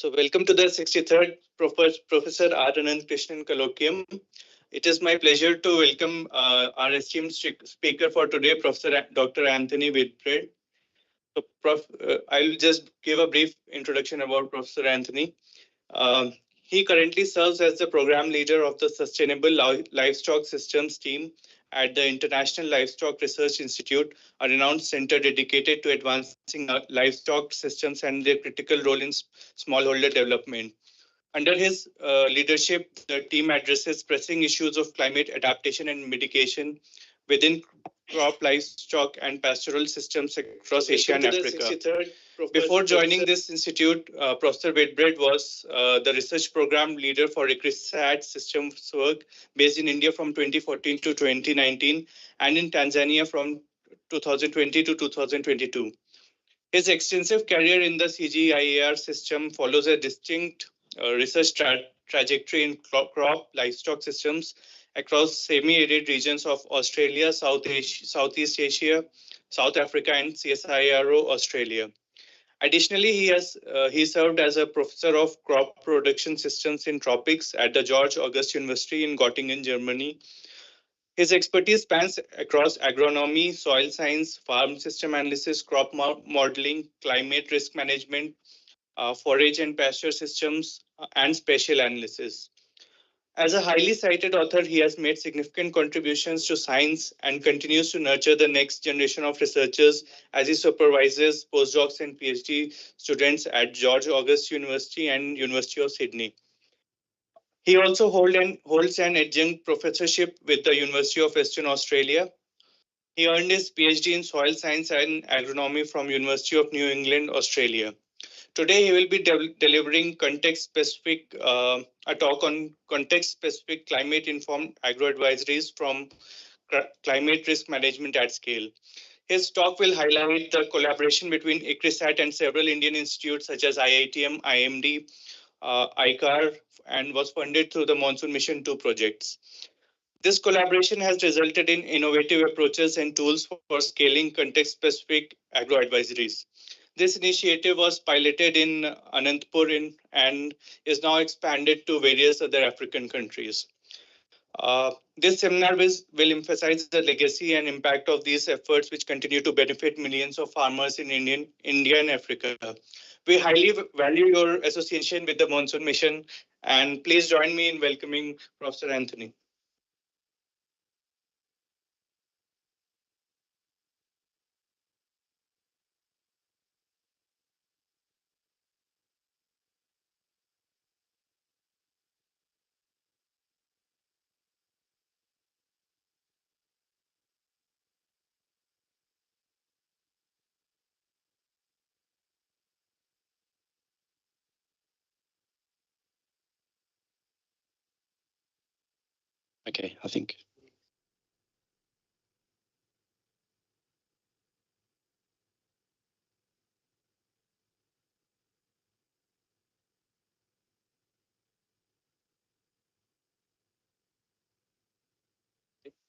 So welcome to the 63rd Professor Ananthakrishnan Colloquium. It is my pleasure to welcome our esteemed speaker for today, Professor Dr. Anthony Whitbread. So, I'll just give a brief introduction about Professor Anthony. He currently serves as the program leader of the Sustainable Livestock Systems team at the International Livestock Research Institute, a renowned center dedicated to advancing livestock systems and their critical role in smallholder development. Under his leadership, the team addresses pressing issues of climate adaptation and mitigation within crop, livestock, and pastoral systems across Asia and Africa. Before joining this institute, Professor Whitbread was the research program leader for ICRISAT systems work based in India from 2014 to 2019 and in Tanzania from 2020 to 2022. His extensive career in the CGIAR system follows a distinct research trajectory in crop livestock systems across semi-arid regions of Australia, Southeast Asia, South Africa, and CSIRO Australia. Additionally, he served as a professor of crop production systems in tropics at the George August University in Göttingen, Germany. His expertise spans across agronomy, soil science, farm system analysis, crop modeling, climate risk management, forage and pasture systems, and spatial analysis. As a highly cited author, he has made significant contributions to science and continues to nurture the next generation of researchers as he supervises postdocs and PhD students at George August University and University of Sydney. He also holds an adjunct professorship with the University of Western Australia. He earned his PhD in soil science and agronomy from University of New England, Australia. Today, he will be delivering a talk on context-specific climate-informed agro-advisories from climate risk management at scale. His talk will highlight the collaboration between ICRISAT and several Indian institutes such as IITM, IMD, ICAR, and was funded through the Monsoon Mission 2 projects. This collaboration has resulted in innovative approaches and tools for scaling context-specific agro-advisories. This initiative was piloted in Anantapur and is now expanded to various other African countries. This seminar will emphasize the legacy and impact of these efforts, which continue to benefit millions of farmers in India and Africa. We highly value your association with the Monsoon Mission, and please join me in welcoming Professor Anthony. Okay, I think.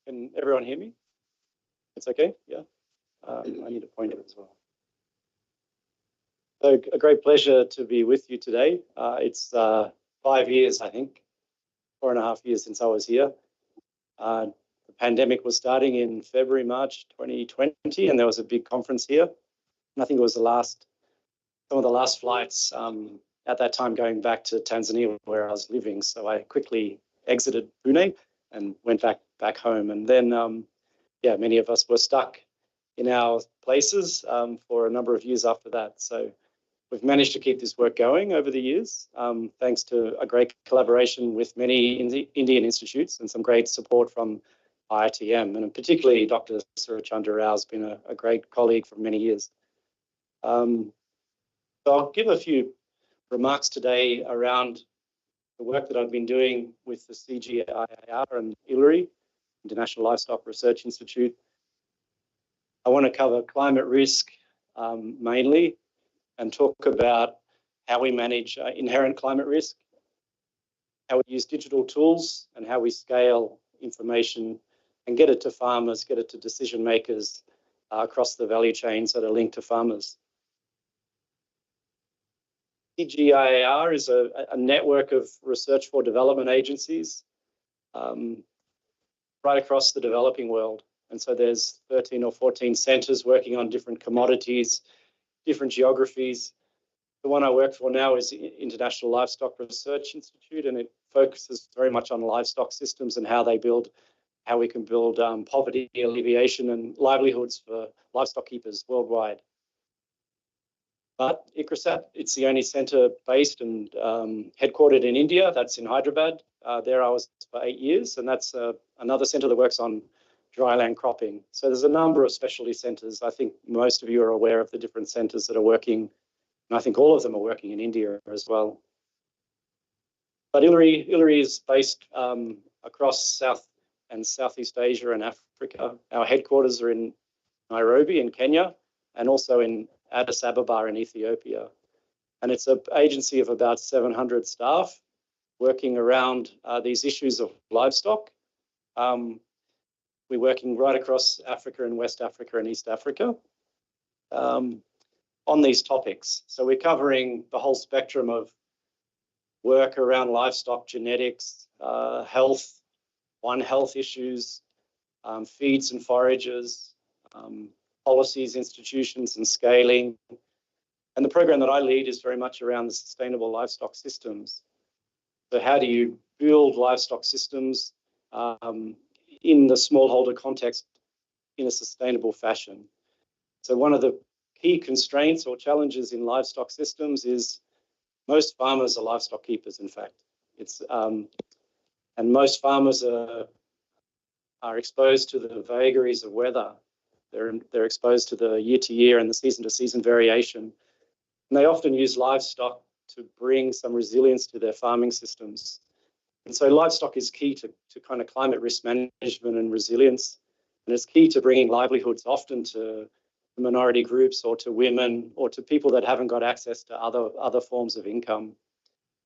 Can everyone hear me? It's okay, yeah. I need a pointer as well. So a great pleasure to be with you today. It's 5 years, I think, 4.5 years since I was here. The pandemic was starting in February, March 2020, and there was a big conference here. And I think it was some of the last flights at that time going back to Tanzania where I was living. So I quickly exited Pune and went back home. And then, yeah, many of us were stuck in our places for a number of years after that. So we've managed to keep this work going over the years, thanks to a great collaboration with many Indian institutes and some great support from IITM, and particularly Dr. Surachandra Rao has been a great colleague for many years. So I'll give a few remarks today around the work that I've been doing with the CGIAR and ILRI, International Livestock Research Institute. I want to cover climate risk mainly, and talk about how we manage inherent climate risk, how we use digital tools, and how we scale information and get it to farmers, get it to decision makers across the value chains that are linked to farmers. CGIAR is a network of research for development agencies right across the developing world. And so there's 13 or 14 centres working on different commodities, different geographies. The one I work for now is International Livestock Research Institute, and it focuses very much on livestock systems and how we can build poverty alleviation and livelihoods for livestock keepers worldwide. But ICRISAT, it's the only centre based and headquartered in India. That's in Hyderabad. There I was for 8 years, and that's another centre that works on dryland cropping. So there's a number of specialty centres. I think most of you are aware of the different centres that are working, and I think all of them are working in India as well. But ILRI is based across South and Southeast Asia and Africa. Our headquarters are in Nairobi in Kenya, and also in Addis Ababa in Ethiopia. And it's an agency of about 700 staff working around these issues of livestock. We're working right across Africa and West Africa and East Africa on these topics. So we're covering the whole spectrum of work around livestock genetics, health, One Health issues, feeds and forages, policies, institutions, and scaling. And the program that I lead is very much around the sustainable livestock systems. So how do you build livestock systems in the smallholder context in a sustainable fashion? So one of the key constraints or challenges in livestock systems is most farmers are livestock keepers, in fact. And most farmers are exposed to the vagaries of weather. They're exposed to the year-to-year and the season-to-season variation. And they often use livestock to bring some resilience to their farming systems. And so livestock is key to kind of climate risk management and resilience. And it's key to bringing livelihoods often to minority groups or to women or to people that haven't got access to other forms of income.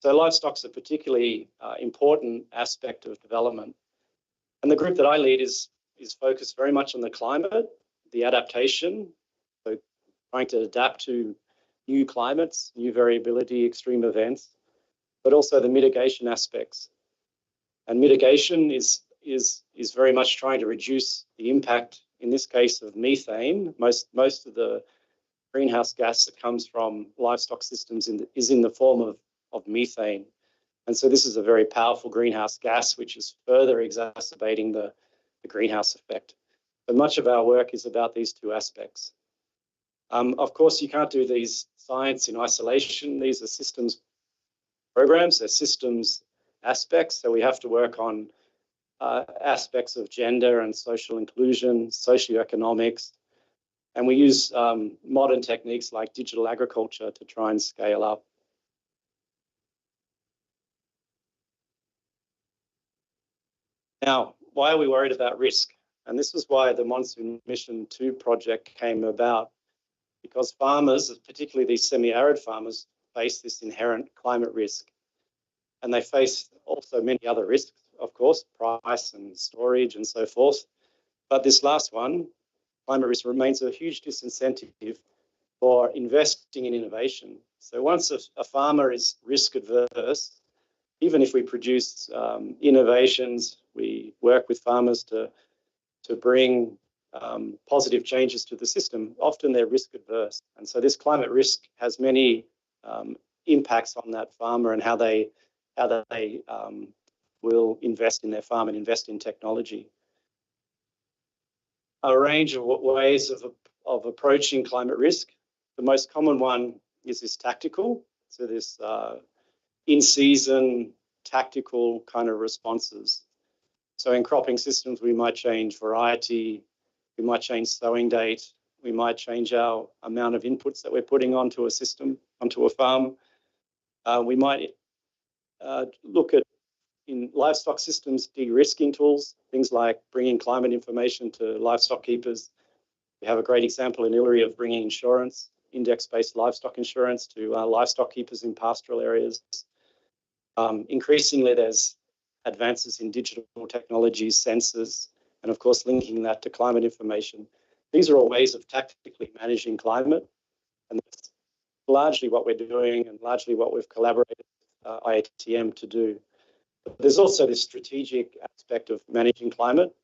So livestock's a particularly important aspect of development. And the group that I lead is focused very much on the climate, the adaptation, so trying to adapt to new climates, new variability, extreme events, but also the mitigation aspects. And mitigation is very much trying to reduce the impact, in this case, of methane. Most of the greenhouse gas that comes from livestock systems is in the form of methane. And so this is a very powerful greenhouse gas, which is further exacerbating the greenhouse effect. So much of our work is about these two aspects. Of course, you can't do these science in isolation. These are systems programs, they're systems aspects. So we have to work on aspects of gender and social inclusion, socioeconomics, and we use modern techniques like digital agriculture to try and scale up. Now, why are we worried about risk? And this is why the Monsoon Mission 2 project came about, because farmers, particularly these semi-arid farmers, face this inherent climate risk. And they face also many other risks, of course, price and storage and so forth. But this last one, climate risk, remains a huge disincentive for investing in innovation. So once a farmer is risk adverse, even if we produce innovations, we work with farmers to bring positive changes to the system, often they're risk adverse. And so this climate risk has many impacts on that farmer and how they will invest in their farm and invest in technology. A range of ways of approaching climate risk. The most common one is this tactical, so this in-season tactical kind of responses. So in cropping systems, we might change variety, we might change sowing date, we might change our amount of inputs that we're putting onto a system, onto a farm. We might look at, in livestock systems, de-risking tools, things like bringing climate information to livestock keepers. We have a great example in ILRI of bringing insurance, index-based livestock insurance to livestock keepers in pastoral areas. Increasingly, there's advances in digital technologies, sensors, and of course, linking that to climate information. These are all ways of tactically managing climate. And largely what we're doing and largely what we've collaborated with IATM to do. But there's also this strategic aspect of managing climate.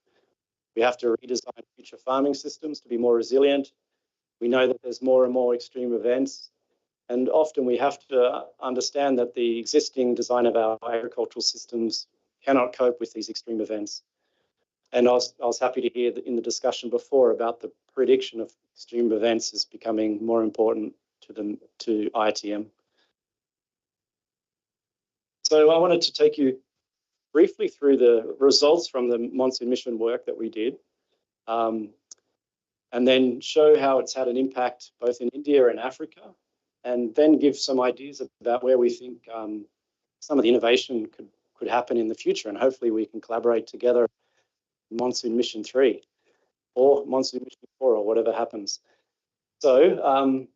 We have to redesign future farming systems to be more resilient. We know that there's more and more extreme events, and often we have to understand that the existing design of our agricultural systems cannot cope with these extreme events. And I was happy to hear that in the discussion before about the prediction of extreme events is becoming more important to IATM. So I wanted to take you briefly through the results from the monsoon mission work that we did, and then show how it's had an impact both in India and Africa, and then give some ideas about where we think some of the innovation could happen in the future, and hopefully we can collaborate together in Monsoon Mission 3 or Monsoon Mission 4 or whatever happens. So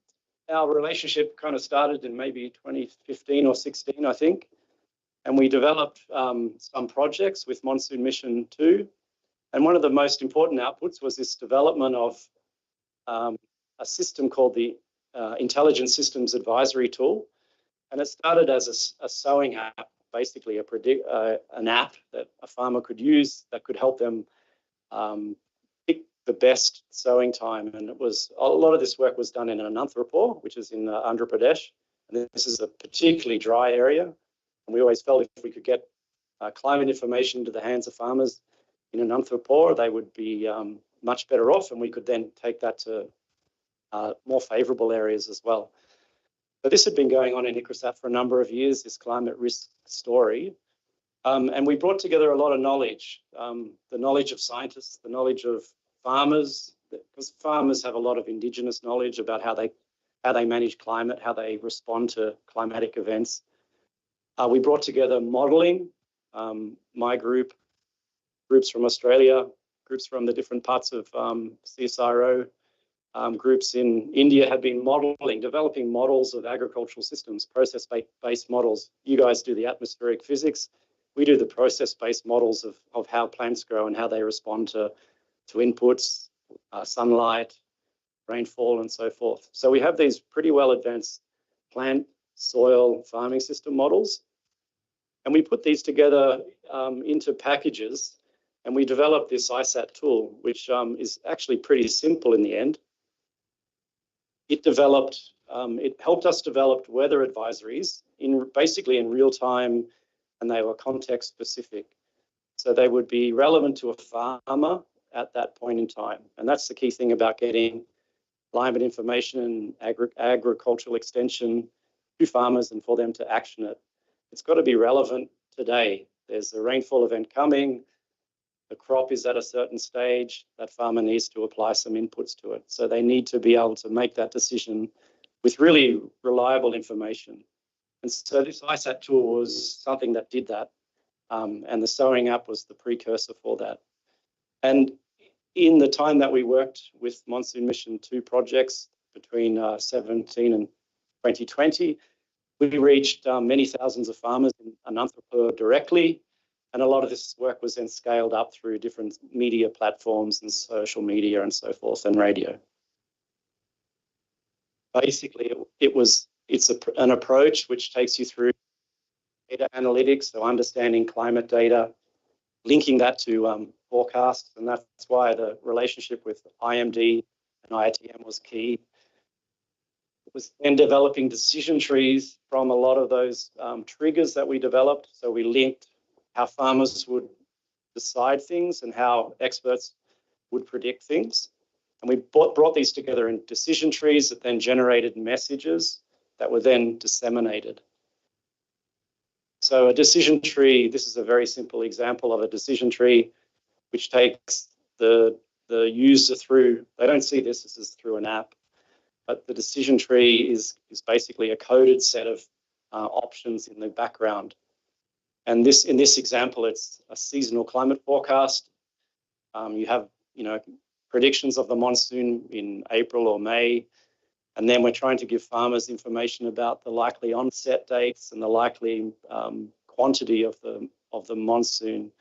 our relationship kind of started in maybe 2015 or 16, I think, and we developed some projects with Monsoon Mission 2. And one of the most important outputs was this development of a system called the Intelligent Systems Advisory Tool. And it started as a sowing app, basically an app that a farmer could use that could help them pick the best sowing time. And it was a lot of this work was done in Ananthakrishnan, which is in Andhra Pradesh. And this is a particularly dry area. And we always felt if we could get climate information into the hands of farmers in Ananthakrishnan, they would be much better off, and we could then take that to more favourable areas as well. But this had been going on in ICRISAT for a number of years, this climate risk story. And we brought together a lot of knowledge, the knowledge of scientists, the knowledge of farmers, because farmers have a lot of indigenous knowledge about how they manage climate, how they respond to climatic events. We brought together modelling, my group, groups from Australia, groups from the different parts of CSIRO, groups in India have been modelling, developing models of agricultural systems, process-based models. You guys do the atmospheric physics. We do the process-based models of how plants grow and how they respond to inputs, sunlight, rainfall, and so forth. So we have these pretty well advanced plant, soil, farming system models. And we put these together into packages, and we developed this ISAT tool, which is actually pretty simple in the end. It helped us develop weather advisories basically in real time, and they were context specific. So they would be relevant to a farmer at that point in time. And that's the key thing about getting climate information and agricultural extension to farmers and for them to action it. It's got to be relevant today. There's a rainfall event coming. The crop is at a certain stage. That farmer needs to apply some inputs to it. So they need to be able to make that decision with really reliable information. And so this ISAT tool was something that did that. And the sowing app was the precursor for that. And in the time that we worked with Monsoon Mission 2 projects between 17 and 2020, we reached many thousands of farmers in Ananthakrishnan directly, and a lot of this work was then scaled up through different media platforms and social media and so forth, and radio. Basically, it's an approach which takes you through data analytics, so understanding climate data, linking that to forecasts, and that's why the relationship with IMD and IATM was key. Was then developing decision trees from a lot of those triggers that we developed. So we linked how farmers would decide things and how experts would predict things. And we brought these together in decision trees that then generated messages that were then disseminated. So a decision tree, this is a very simple example of a decision tree, which takes the user through, they don't see this is through an app, but the decision tree is basically a coded set of options in the background. And in this example, it's a seasonal climate forecast. You have, predictions of the monsoon in April or May, and then we're trying to give farmers information about the likely onset dates and the likely quantity of the monsoon.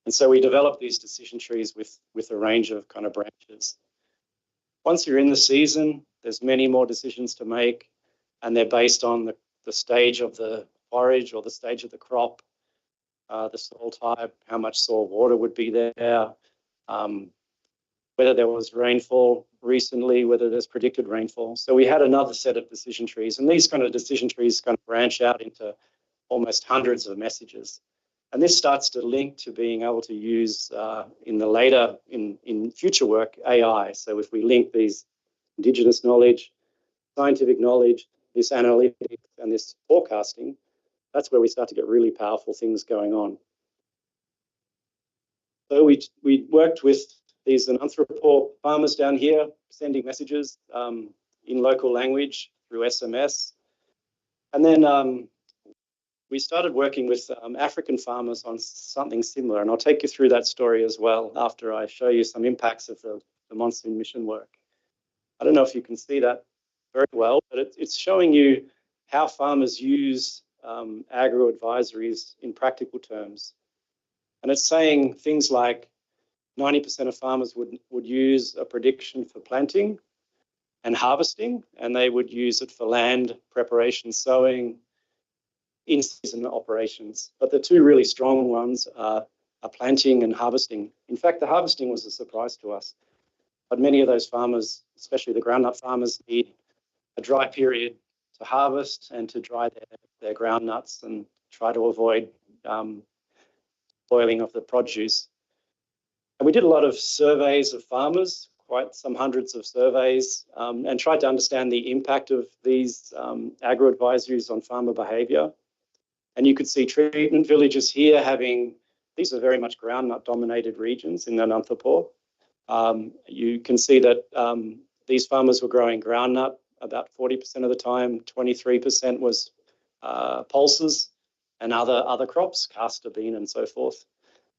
And so we develop these decision trees with a range of kind of branches. Once you're in the season, there's many more decisions to make. and they're based on the stage of the forage or the stage of the crop, the soil type, how much soil water would be there, whether there was rainfall recently, whether there's predicted rainfall. So we had another set of decision trees, and these kind of decision trees kind of branch out into almost hundreds of messages. And this starts to link to being able to use in future work, AI. So if we link these Indigenous knowledge, scientific knowledge, this analytics and this forecasting, that's where we start to get really powerful things going on. So we worked with these Ananthakrishnan farmers down here, sending messages in local language through SMS. And then we started working with African farmers on something similar. And I'll take you through that story as well after I show you some impacts of the monsoon mission work. I don't know if you can see that very well, but it's showing you how farmers use agro-advisories in practical terms. And it's saying things like 90% of farmers would use a prediction for planting and harvesting, and they would use it for land preparation, sowing, in-season operations. But the two really strong ones are planting and harvesting. In fact, the harvesting was a surprise to us. But many of those farmers, especially the groundnut farmers, need a dry period to harvest and to dry their groundnuts and try to avoid spoiling of the produce. And we did a lot of surveys of farmers, quite some hundreds of surveys, and tried to understand the impact of these agro-advisories on farmer behaviour. And you could see treatment villages here these are very much groundnut-dominated regions in Ananthakrishnan. You can see that these farmers were growing groundnut about 40% of the time, 23% was pulses and other crops, castor bean and so forth.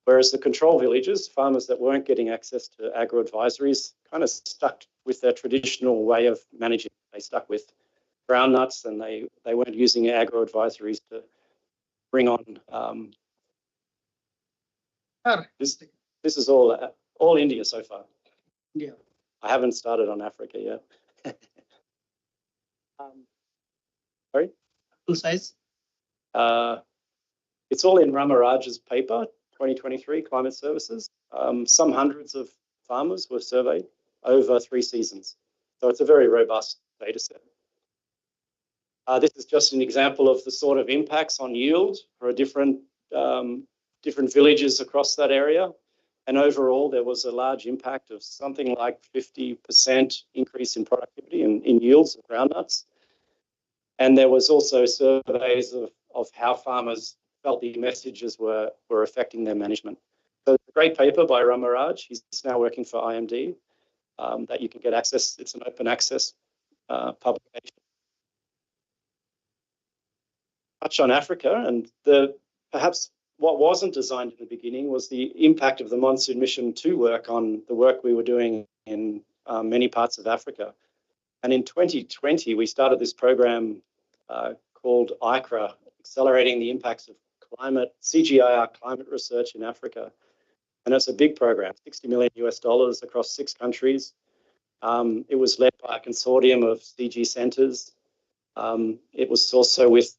Whereas the control villages, farmers that weren't getting access to agro-advisories, kind of stuck with their traditional way of managing. They stuck with groundnuts and they weren't using agro-advisories to bring on. This is all India so far. Yeah. I haven't started on Africa yet. Sorry? Full size? It's all in Ramaraj's paper, 2023, Climate Services. Some hundreds of farmers were surveyed over 3 seasons. So it's a very robust data set. This is just an example of the sort of impacts on yield for different villages across that area. And overall, there was a large impact of something like 50% increase in productivity in yields of groundnuts. And there was also surveys of how farmers felt the messages were affecting their management. So it's a great paper by Ramaraj. He's now working for IMD that you can get access. It's an open access publication. Touch on Africa, and perhaps what wasn't designed in the beginning was the impact of the Monsoon Mission 2 work on the work we were doing in many parts of Africa. And in 2020, we started this program called ICRA, Accelerating the Impacts of CGIAR Climate Research in Africa. And it's a big program, $60 million across 6 countries. It was led by a consortium of CG centres. It was also with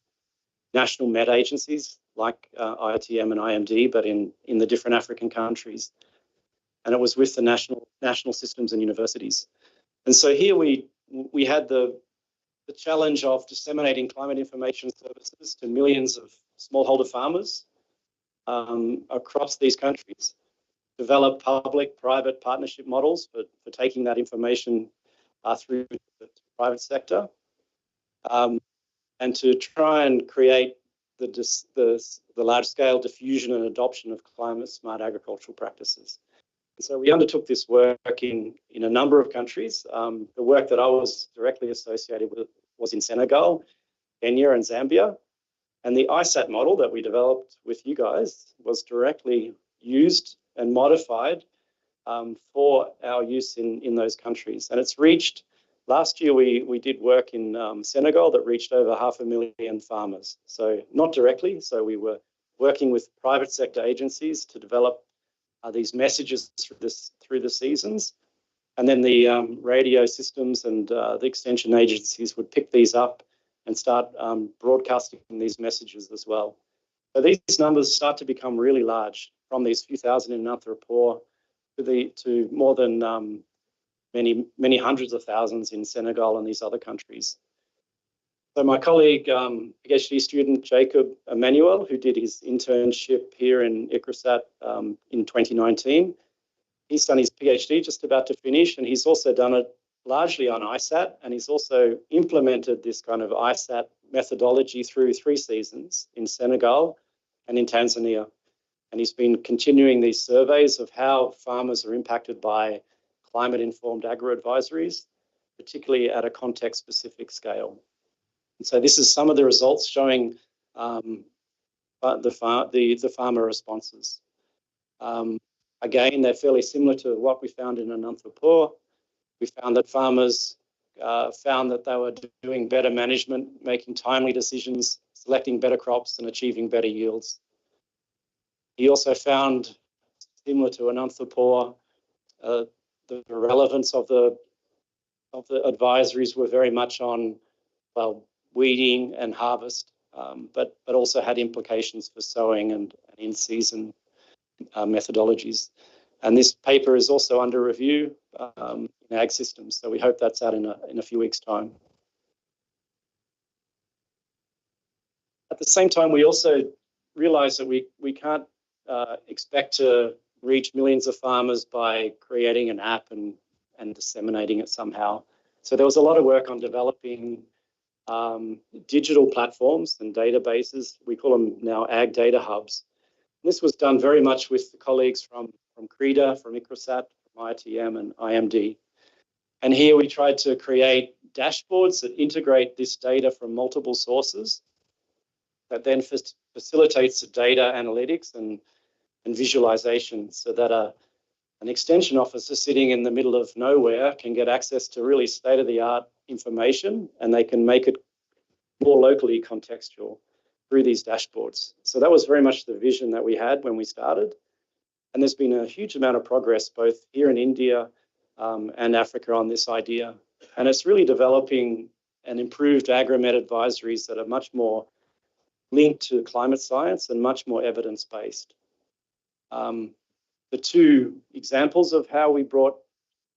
national med agencies like IOTM and IMD, but in the different African countries. And it was with the national systems and universities. And so here we had the challenge of disseminating climate information services to millions of smallholder farmers across these countries, develop public-private partnership models for taking that information through the private sector, and to try and create the large-scale diffusion and adoption of climate-smart agricultural practices. And so we undertook this work in a number of countries. The work that I was directly associated with was in Senegal, Kenya, and Zambia. And the ISAT model that we developed with you guys was directly used and modified for our use in those countries. And it's reached, last year we did work in Senegal that reached over 500,000 farmers. So not directly, so we were working with private sector agencies to develop these messages through the seasons. And then the radio systems and the extension agencies would pick these up and start broadcasting these messages as well. So these numbers start to become really large, from these few thousand in Ananthakrishnan to more than many hundreds of thousands in Senegal and these other countries. So my colleague, PhD student Jacob Emmanuel, who did his internship here in ICRISAT in 2019, he's done his PhD, just about to finish, and he's also done it largely on ISAT, and he's also implemented this kind of ISAT methodology through 3 seasons in Senegal and in Tanzania. And he's been continuing these surveys of how farmers are impacted by climate-informed agro-advisories, particularly at a context-specific scale. And so this is some of the results showing the farmer responses. Again, they're fairly similar to what we found in Ananthakrishnan. We found that farmers found that they were doing better management, making timely decisions, selecting better crops and achieving better yields. He also found, similar to Ananthakrishnan, the relevance of the advisories were very much on, well, weeding and harvest, but also had implications for sowing and in-season methodologies. And this paper is also under review in Ag Systems, so we hope that's out in a few weeks' time. At the same time, we also realise that we can't expect to reach millions of farmers by creating an app and disseminating it somehow. So there was a lot of work on developing digital platforms and databases. We call them now Ag Data Hubs. This was done very much with the colleagues from CREDA, from ICRISAT, from ITM and IMD. And here we tried to create dashboards that integrate this data from multiple sources that then facilitates the data analytics and visualization, so that an extension officer sitting in the middle of nowhere can get access to really state-of-the-art information, and they can make it more locally contextual through these dashboards. So that was very much the vision that we had when we started. And there's been a huge amount of progress both here in India and Africa on this idea. And it's really developing an improved agromet advisories that are much more linked to climate science and much more evidence-based. The 2 examples of how we brought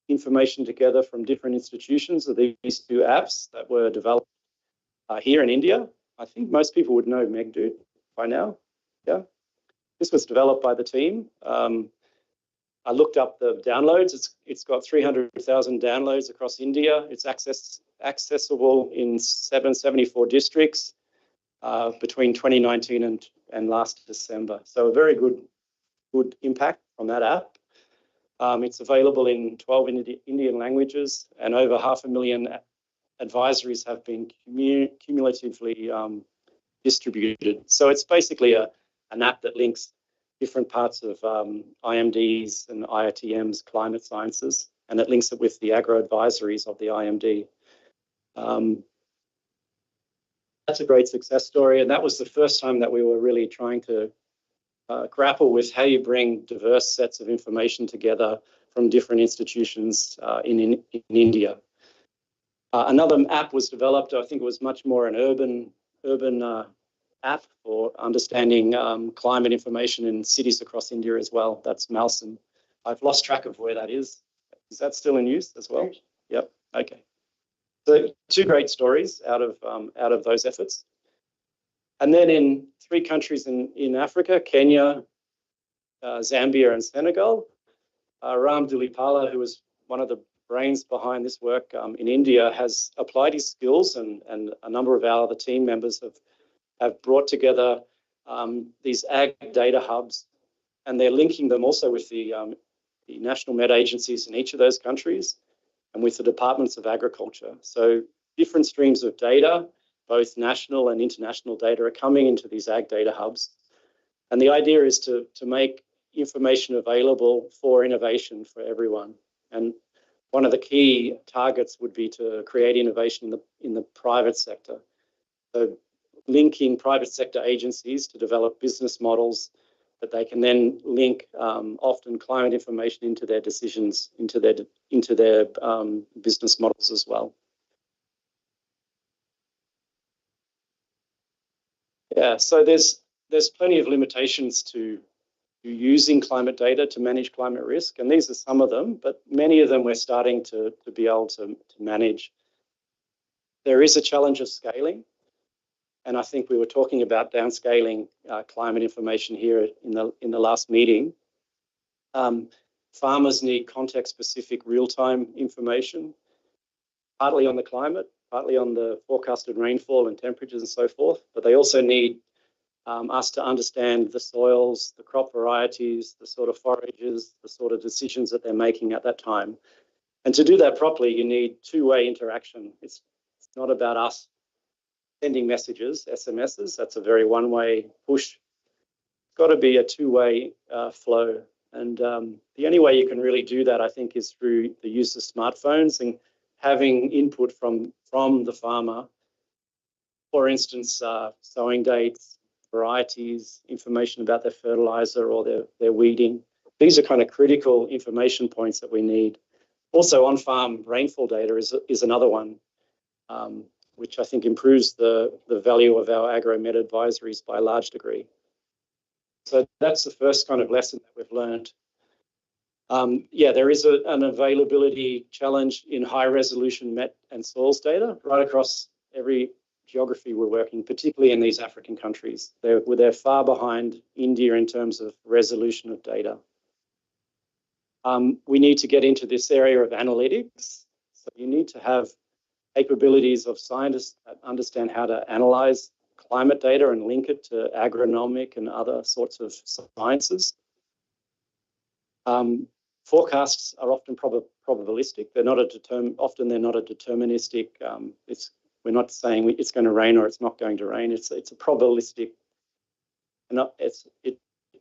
information together from different institutions are these 2 apps that were developed here in India. I think most people would know Megdude by now. Yeah, this was developed by the team. I looked up the downloads. It's got 300,000 downloads across India. It's accessible in 774 districts between 2019 and last December. So a very good impact from that app. It's available in 12 Indian languages, and over 500,000 advisories have been cumulatively distributed. So it's basically an app that links different parts of IMD's and IITM's climate sciences, and it links it with the agro-advisories of the IMD. That's a great success story, and that was the first time that we were really trying to grapple with how you bring diverse sets of information together from different institutions in India. Another app was developed. I think it was much more an urban app for understanding climate information in cities across India as well. That's Malsum. I've lost track of where that is. Is that still in use as well? Yep. Okay. So 2 great stories out of those efforts. And then in 3 countries in Africa, Kenya, Zambia and Senegal, Ram Dulipala, who was one of the brains behind this work in India, has applied his skills, and a number of our other team members have brought together these ag data hubs, and they're linking them also with the national med agencies in each of those countries and with the departments of agriculture. So different streams of data, both national and international data, are coming into these ag data hubs. And the idea is to make information available for innovation for everyone. And one of the key targets would be to create innovation in the private sector. So linking private sector agencies to develop business models that they can then link often climate information into their decisions, into their, business models as well. Yeah, so there's plenty of limitations to using climate data to manage climate risk, and these are some of them, but many of them we're starting to be able to manage. There is a challenge of scaling, and I think we were talking about downscaling climate information here in the last meeting. Farmers need context-specific real-time information, partly on the climate, partly on the forecasted rainfall and temperatures and so forth, but they also need us to understand the soils, the crop varieties, the sort of forages, the sort of decisions that they're making at that time. And to do that properly, you need two-way interaction. It's not about us sending messages, SMSs. That's a very one-way push. It's got to be a two-way flow. And the only way you can really do that, I think, is through the use of smartphones and having input from the farmer. For instance, sowing dates, varieties, information about their fertilizer or their weeding. These are kind of critical information points that we need. Also, on-farm rainfall data is another one, which I think improves the value of our agro-med advisories by a large degree. So that's the first kind of lesson that we've learned. Yeah, there is an availability challenge in high-resolution met and soils data right across every geography we're working, particularly in these African countries. They're far behind India in terms of resolution of data. We need to get into this area of analytics. So you need to have capabilities of scientists that understand how to analyze climate data and link it to agronomic and other sorts of sciences. Forecasts are often probabilistic. They're not often they're not a deterministic. We're not saying it's going to rain or it's not going to rain. It's a probabilistic. It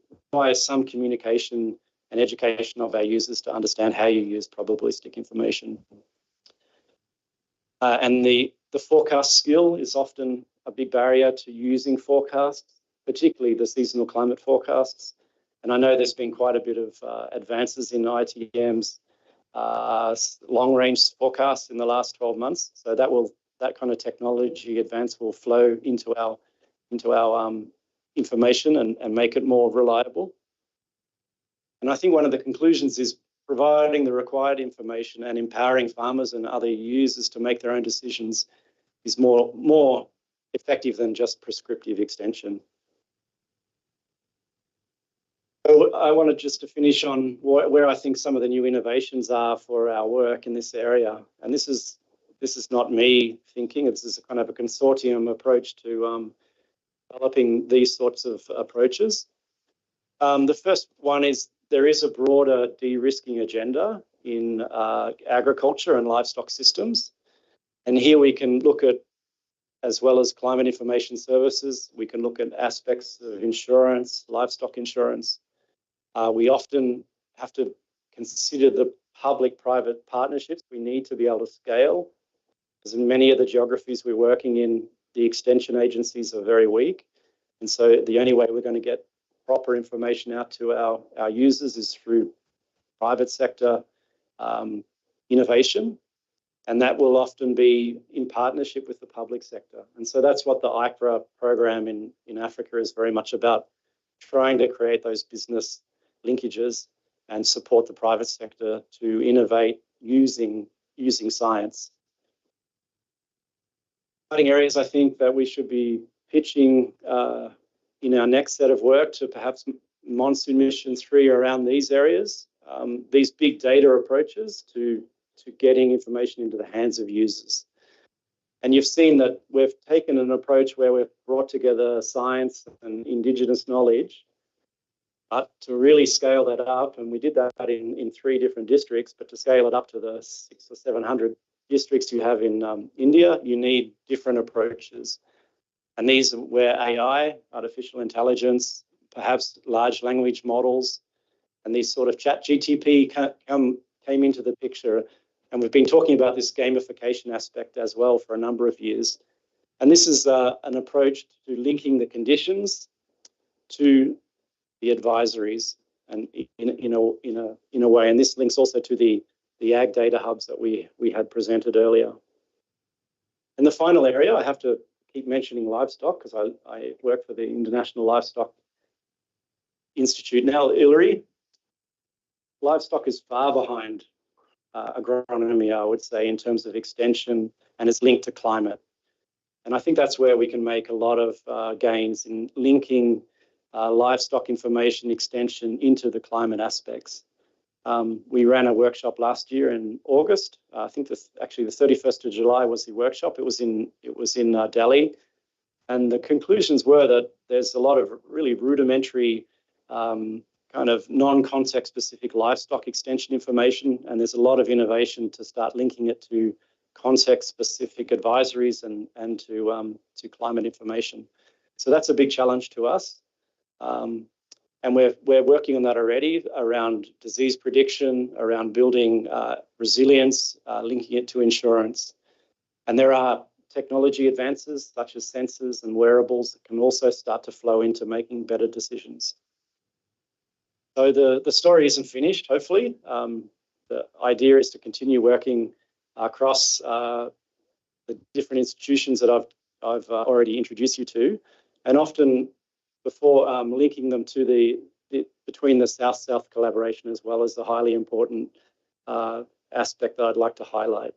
requires some communication and education of our users to understand how you use probabilistic information. And the forecast skill is often a big barrier to using forecasts, particularly the seasonal climate forecasts. And I know there's been quite a bit of advances in ITM's long-range forecasts in the last 12 months. So that kind of technology advance will flow into our information and make it more reliable. And I think one of the conclusions is providing the required information and empowering farmers and other users to make their own decisions is more effective than just prescriptive extension. So I wanted just to finish on where I think some of the new innovations are for our work in this area. And this is not me thinking. This is a kind of a consortium approach to developing these sorts of approaches. The first one is there is a broader de-risking agenda in agriculture and livestock systems. And here we can look at, as well as climate information services, we can look at aspects of insurance, livestock insurance. We often have to consider the public-private partnerships we need to be able to scale, because in many of the geographies we're working in, the extension agencies are very weak. And so the only way we're going to get proper information out to our users is through private sector innovation. And that will often be in partnership with the public sector. And so that's what the ICRA program in Africa is very much about, trying to create those business linkages and support the private sector to innovate using science. Areas I think that we should be pitching in our next set of work to perhaps Monsoon Mission 3 around these areas, these big data approaches to getting information into the hands of users. And you've seen that we've taken an approach where we've brought together science and Indigenous knowledge, but to really scale that up, and we did that in 3 different districts, but to scale it up to the 600 or 700 districts you have in India, you need different approaches. And these are where AI, artificial intelligence, perhaps large language models, and these sort of chat GTP came into the picture. And we've been talking about this gamification aspect as well for a number of years. And this is an approach to linking the conditions to the advisories, and in a way. And this links also to the ag data hubs that we had presented earlier. And the final area, I have to keep mentioning livestock because I work for the International Livestock Institute now, ILRI. Livestock is far behind agronomy, I would say, in terms of extension, and it's linked to climate. And I think that's where we can make a lot of gains in linking livestock information extension into the climate aspects. We ran a workshop last year in August. I think actually the 31st of July was the workshop. It was in Delhi, and the conclusions were that there's a lot of really rudimentary kind of non-context specific livestock extension information, and there's a lot of innovation to start linking it to context-specific advisories and to climate information. So that's a big challenge to us, and we're working on that already around disease prediction, around building resilience, linking it to insurance. And there are technology advances such as sensors and wearables that can also start to flow into making better decisions. So the story isn't finished, hopefully. The idea is to continue working across the different institutions that I've already introduced you to, and often before linking them to between the South-South collaboration as well as the highly important aspect that I'd like to highlight.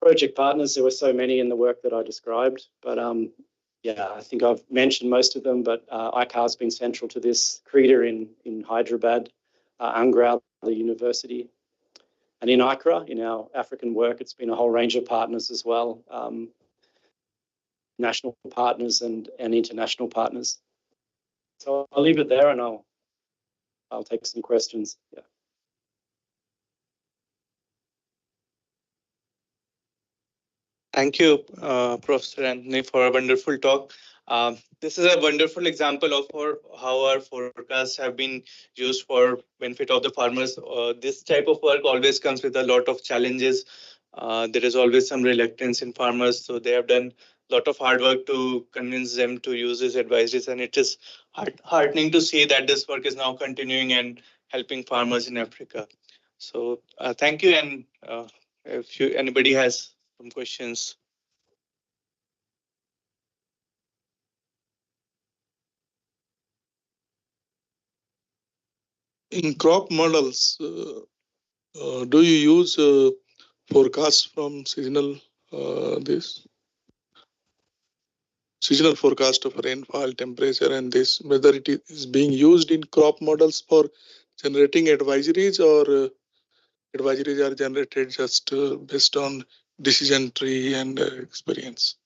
Project partners, there were so many in the work that I described, but yeah, I think I've mentioned most of them, but ICAR has been central to this, CREDA in Hyderabad, UNGRAL, the university. And in ICRA, in our African work, it's been a whole range of partners as well, national partners and international partners. So I'll leave it there and I'll take some questions. Yeah. Thank you, Professor Anthony, for a wonderful talk. This is a wonderful example of how our forecasts have been used for benefit of the farmers. This type of work always comes with a lot of challenges. There is always some reluctance in farmers, so they have done a lot of hard work to convince them to use these advisories, and it is heartening to see that this work is now continuing and helping farmers in Africa. So thank you, and if anybody has some questions. In crop models, do you use forecasts from seasonal seasonal forecast of rainfall, temperature, and this, whether it is being used in crop models for generating advisories, or advisories are generated just based on decision tree and experience?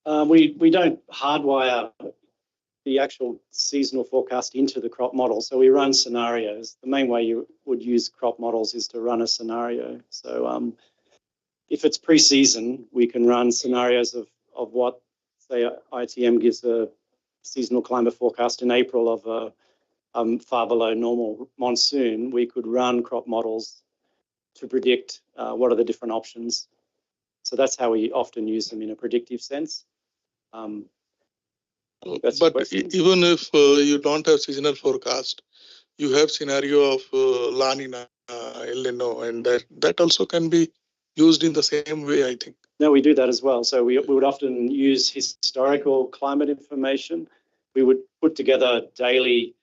We don't hardwire the actual seasonal forecast into the crop model. So we run scenarios. The main way you would use crop models is to run a scenario. So if it's pre-season, we can run scenarios of what, say, ITM gives a seasonal climate forecast in April of a far below normal monsoon. We could run crop models to predict what are the different options. So that's how we often use them in a predictive sense. But even if you don't have seasonal forecast, you have scenario of La Nina, El Nino, and that also can be used in the same way, I think. No, we do that as well. So we would often use historical climate information. We would put together daily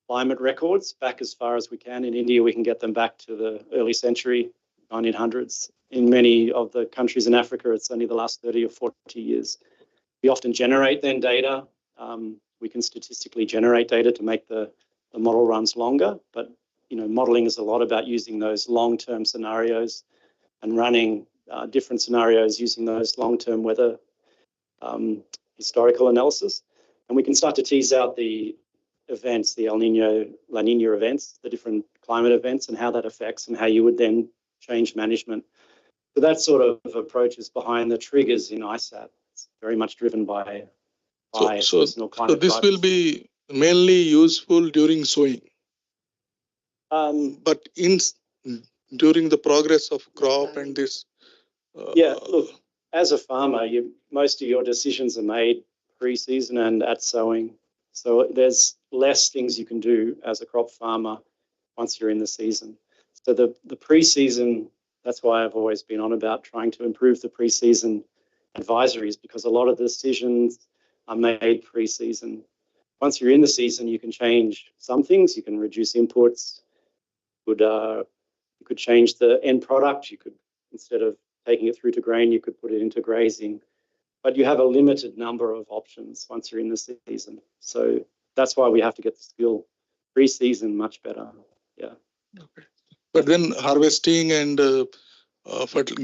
climate records back as far as we can. In India, we can get them back to the early century, 1900s. In many of the countries in Africa, it's only the last 30 or 40 years. We often generate then data. We can statistically generate data to make the model runs longer. But modeling is a lot about using those long-term scenarios and running different scenarios using those long-term weather historical analysis. And we can start to tease out the events, the El Nino, La Nina events, the different climate events, and how that affects and how you would then change management. So that sort of approach is behind the triggers in ISAT. It's very much driven by seasonal climate. So this will be mainly useful during sowing. But during the progress of crop and this. Yeah, look, as a farmer, most of your decisions are made pre-season and at sowing. So there's less things you can do as a crop farmer once you're in the season. So the pre-season that's why I've always been on about trying to improve the pre-season advisories, because a lot of the decisions are made pre-season. Once you're in the season, you can change some things. You can reduce inputs. You could change the end product. You could, instead of taking it through to grain, you could put it into grazing. But you have a limited number of options once you're in the season. So that's why we have to get the skill pre-season much better. Yeah. Okay. But then harvesting and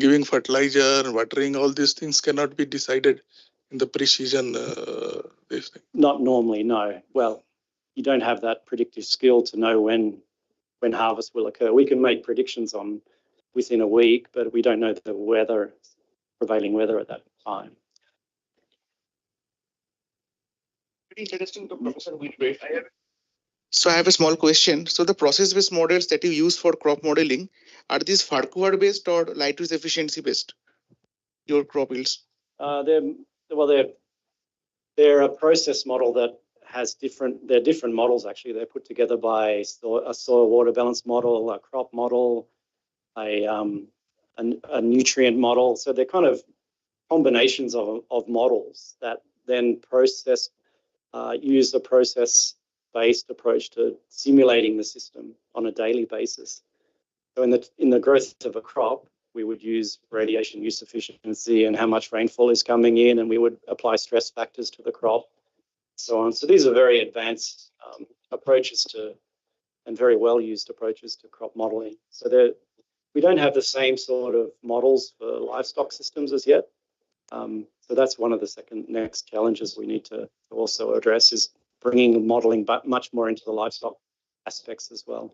giving fertilizer, watering, all these things cannot be decided in the pre-season. This thing. Not normally, no. Well, you don't have that predictive skill to know when harvest will occur. We can make predictions on within a week, but we don't know the weather, prevailing weather at that time. Pretty interesting to Professor Whitbread. So I have a small question. So the process-based models that you use for crop modeling, are these Farquhar-based or light-use efficiency-based, your crop yields? They're a process model that has they're different models actually. They're put together by a soil water balance model, a crop model, a nutrient model. So they're kind of combinations of models that then use a process-based approach to simulating the system on a daily basis. So in the growth of a crop, we would use radiation use efficiency and how much rainfall is coming in, and we would apply stress factors to the crop, so on. So these are very advanced approaches and very well-used approaches to crop modeling. So we don't have the same sort of models for livestock systems as yet. So that's one of the next challenges we need to also address, is bringing modeling much more into the livestock aspects as well.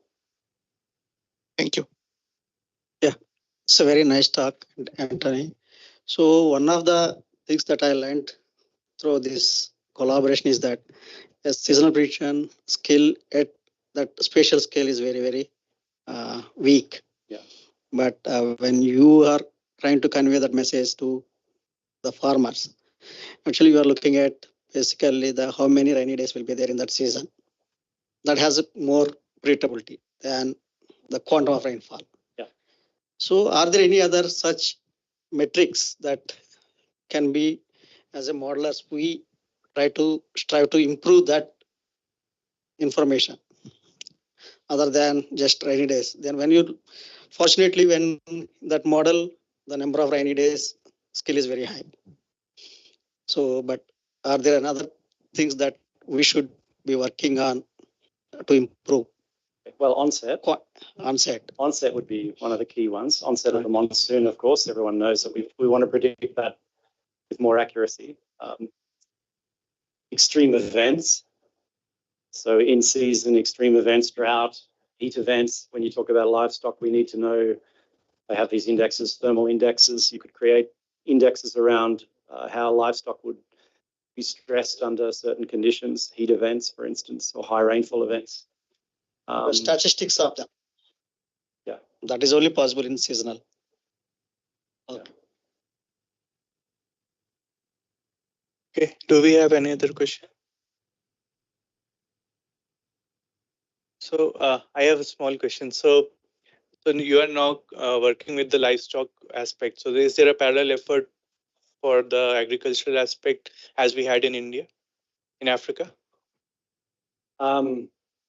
Thank you. Yeah, it's a very nice talk, Anthony. So one of the things that I learned through this collaboration is that a seasonal prediction skill at that spatial scale is very, very weak. Yeah. But when you are trying to convey that message to the farmers, actually you are looking at basically how many rainy days will be there in that season. That has more predictability than the quantum of rainfall. Yeah. So are there any other such metrics that can be, as a modelers, we strive to improve that information other than just rainy days? Then fortunately, when that model, the number of rainy days skill is very high. So, but are there other things that we should be working on to improve? Well, onset Onset would be one of the key ones. Onset of the monsoon, of course, everyone knows that we want to predict that with more accuracy. Extreme events. So in season, extreme events, drought, heat events. When you talk about livestock, we need to know they have these indexes, thermal indexes. You could create indexes around how livestock would be stressed under certain conditions, heat events, for instance, or high rainfall events. The statistics of them. Yeah. That is only possible in seasonal. Okay. Yeah. Okay, do we have any other question? So I have a small question. So you are now working with the livestock aspect. So is there a parallel effort for the agricultural aspect as we had in India, in Africa?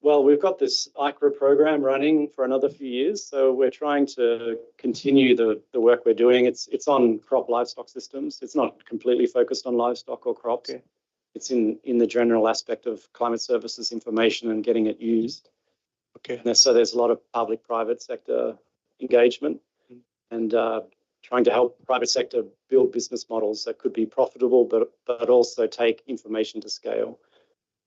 Well, we've got this ICRA program running for another few years, so we're trying to continue the work we're doing. It's on crop livestock systems. It's not completely focused on livestock or crops. Okay. It's in the general aspect of climate services information and getting it used. Okay. And so there's a lot of public-private sector engagement and trying to help private sector build business models that could be profitable, but also take information to scale.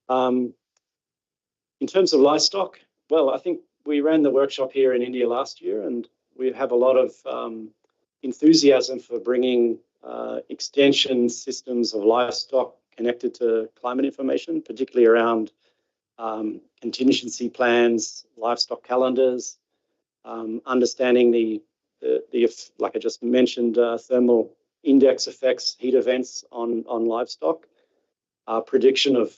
In terms of livestock, well, I think we ran the workshop here in India last year, and we have a lot of enthusiasm for bringing extension systems of livestock connected to climate information, particularly around contingency plans, livestock calendars, understanding the like I just mentioned, thermal index effects, heat events on livestock, prediction of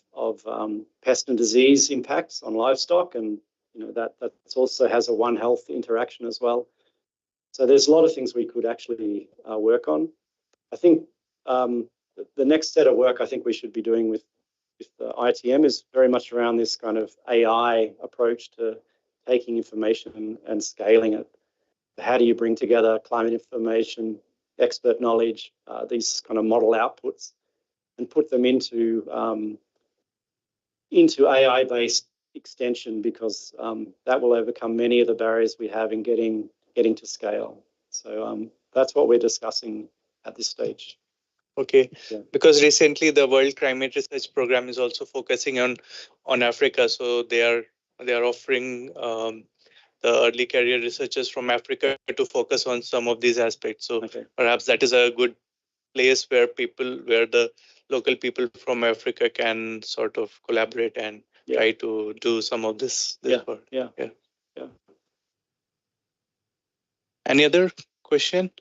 pest and disease impacts on livestock, and that also has a One Health interaction as well. So there's a lot of things we could actually work on. I think the next set of work I think we should be doing with ITM is very much around this kind of AI approach to taking information and scaling it. How do you bring together climate information, expert knowledge, these kind of model outputs, and put them into AI-based extension, because that will overcome many of the barriers we have in getting to scale. So that's what we're discussing at this stage. Okay, Yeah. because recently the World Climate Research Program is also focusing on Africa, so they are offering the early career researchers from Africa to focus on some of these aspects. So perhaps that is a good place where the local people from Africa can sort of collaborate and try to do some of this work. Yeah. Any other question?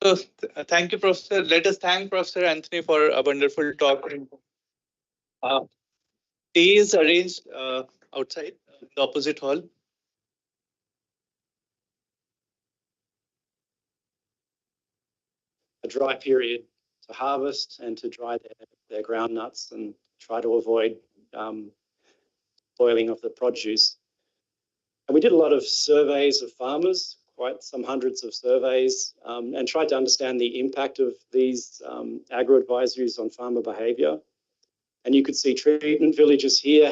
So thank you, Professor. Let us thank Professor Anthony for a wonderful talk. Tea is arranged outside the opposite hall. A dry period to harvest and to dry their ground nuts and try to avoid spoiling of the produce. And we did a lot of surveys of farmers, quite some hundreds of surveys, and tried to understand the impact of these agro-advisories on farmer behaviour. And you could see treatment villages here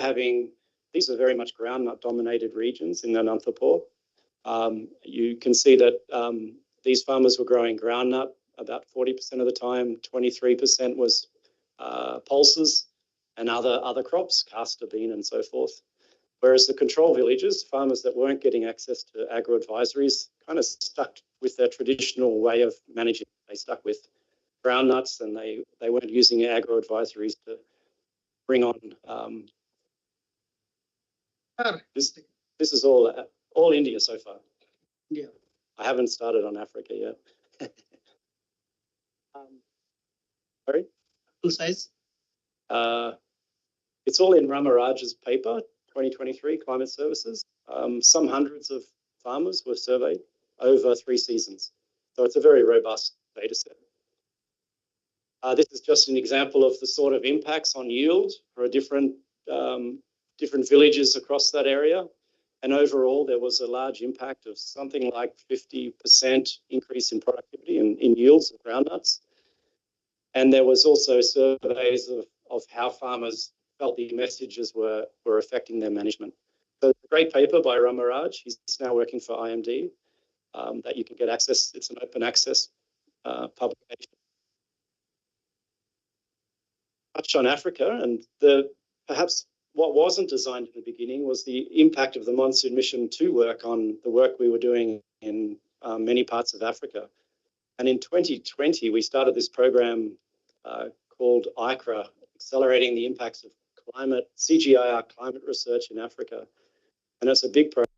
these are very much groundnut dominated regions in Ananthakrishnan. You can see that these farmers were growing groundnut about 40% of the time, 23% was pulses and other crops, castor bean and so forth. Whereas the control villages, farmers that weren't getting access to agro-advisories, kind of stuck with their traditional way of managing. They stuck with groundnuts, and they weren't using agro-advisories to bring on. This is all India so far. Yeah. I haven't started on Africa yet. Sorry? Full size? It's all in Ramaraj's paper, 2023 Climate Services. Some hundreds of farmers were surveyed over 3 seasons. So it's a very robust data set. This is just an example of the sort of impacts on yield for different villages across that area. And overall, there was a large impact of something like 50% increase in productivity in yields of groundnuts. And there was also surveys of how farmers felt the messages were affecting their management. So it's a great paper by Ramaraj. He's now working for IMD that you can get access. It's an open access publication. Touched on Africa, and perhaps what wasn't designed in the beginning was the impact of the Monsoon Mission 2 work on the work we were doing in many parts of Africa. And in 2020, we started this program called ICRA, Accelerating the Impacts of CGIAR Climate Research in Africa. And it's a big program.